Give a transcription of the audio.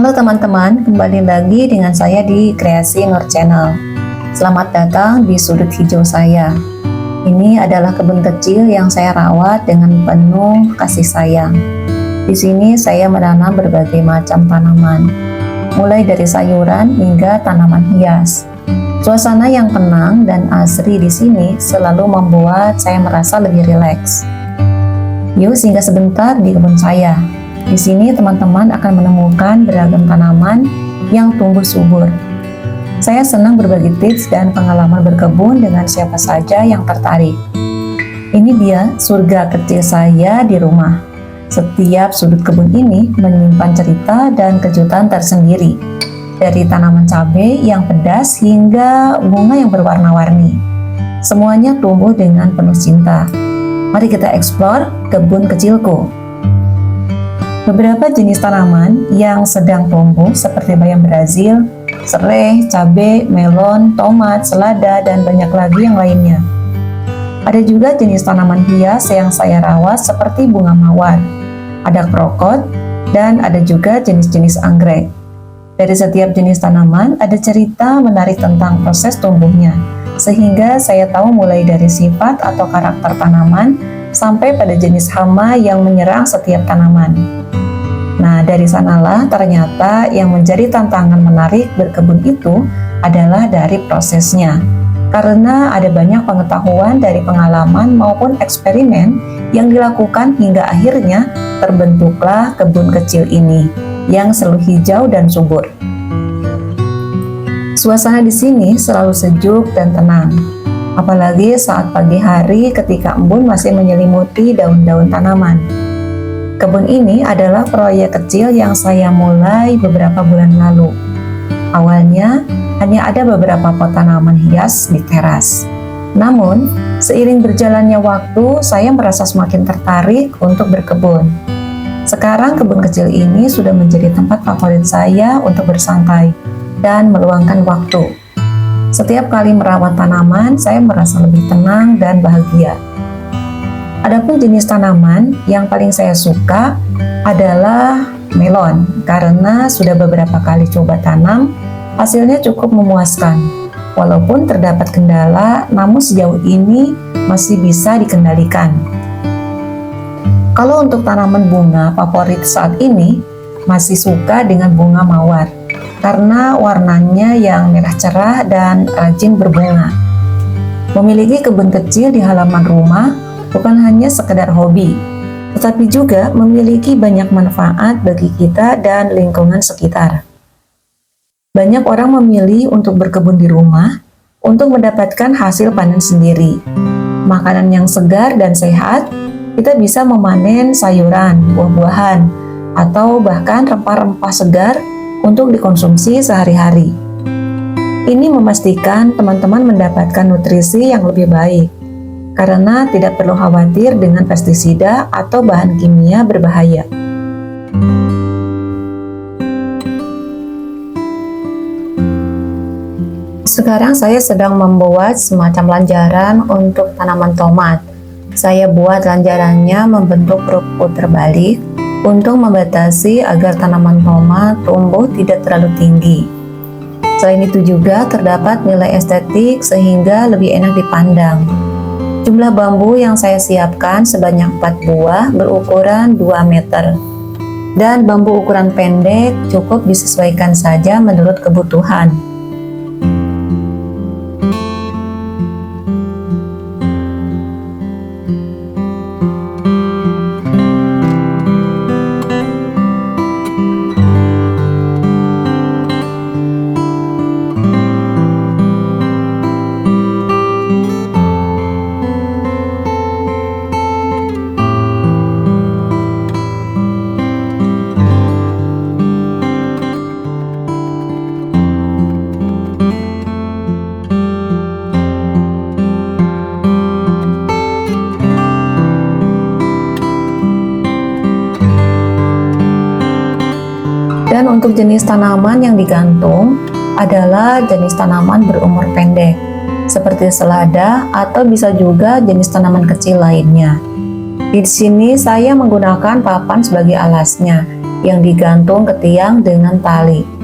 Halo teman-teman, kembali lagi dengan saya di Kreasi Nur Channel. Selamat datang di sudut hijau saya. Ini adalah kebun kecil yang saya rawat dengan penuh kasih sayang. Di sini saya menanam berbagai macam tanaman, mulai dari sayuran hingga tanaman hias. Suasana yang tenang dan asri di sini selalu membuat saya merasa lebih rileks. Yuk singgah sebentar di kebun saya. Di sini teman-teman akan menemukan beragam tanaman yang tumbuh subur. Saya senang berbagi tips dan pengalaman berkebun dengan siapa saja yang tertarik. Ini dia surga kecil saya di rumah. Setiap sudut kebun ini menyimpan cerita dan kejutan tersendiri. Dari tanaman cabai yang pedas hingga bunga yang berwarna-warni. Semuanya tumbuh dengan penuh cinta. Mari kita eksplor kebun kecilku. Beberapa jenis tanaman yang sedang tumbuh seperti bayam Brazil, serai, cabai, melon, tomat, selada, dan banyak lagi yang lainnya. Ada juga jenis tanaman hias yang saya rawat seperti bunga mawar, ada krokot, dan ada juga jenis-jenis anggrek. Dari setiap jenis tanaman ada cerita menarik tentang proses tumbuhnya, sehingga saya tahu mulai dari sifat atau karakter tanaman sampai pada jenis hama yang menyerang setiap tanaman. Nah, dari sanalah ternyata yang menjadi tantangan menarik berkebun itu adalah dari prosesnya. Karena ada banyak pengetahuan dari pengalaman maupun eksperimen yang dilakukan hingga akhirnya terbentuklah kebun kecil ini yang selalu hijau dan subur. Suasana di sini selalu sejuk dan tenang. Apalagi saat pagi hari ketika embun masih menyelimuti daun-daun tanaman. Kebun ini adalah proyek kecil yang saya mulai beberapa bulan lalu. Awalnya hanya ada beberapa pot tanaman hias di teras. Namun, seiring berjalannya waktu, saya merasa semakin tertarik untuk berkebun. Sekarang kebun kecil ini sudah menjadi tempat favorit saya untuk bersantai dan meluangkan waktu. Setiap kali merawat tanaman, saya merasa lebih tenang dan bahagia. Adapun jenis tanaman yang paling saya suka adalah melon, karena sudah beberapa kali coba tanam, hasilnya cukup memuaskan. Walaupun terdapat kendala, namun sejauh ini masih bisa dikendalikan. Kalau untuk tanaman bunga favorit saat ini, masih suka dengan bunga mawar, karena warnanya yang merah cerah dan rajin berbunga. Memiliki kebun kecil di halaman rumah bukan hanya sekedar hobi, tetapi juga memiliki banyak manfaat bagi kita dan lingkungan sekitar. Banyak orang memilih untuk berkebun di rumah untuk mendapatkan hasil panen sendiri. Makanan yang segar dan sehat, kita bisa memanen sayuran, buah-buahan, atau bahkan rempah-rempah segar untuk dikonsumsi sehari-hari. Ini memastikan teman-teman mendapatkan nutrisi yang lebih baik, karena tidak perlu khawatir dengan pestisida atau bahan kimia berbahaya. Sekarang saya sedang membuat semacam lanjaran untuk tanaman tomat. Saya buat lanjarannya membentuk rumput terbalik untuk membatasi agar tanaman tomat tumbuh tidak terlalu tinggi. Selain itu juga terdapat nilai estetik sehingga lebih enak dipandang. Jumlah bambu yang saya siapkan sebanyak 4 buah berukuran 2 meter. Dan bambu ukuran pendek cukup disesuaikan saja menurut kebutuhan. Dan untuk jenis tanaman yang digantung adalah jenis tanaman berumur pendek, seperti selada atau bisa juga jenis tanaman kecil lainnya. Di sini saya menggunakan papan sebagai alasnya, yang digantung ke tiang dengan tali.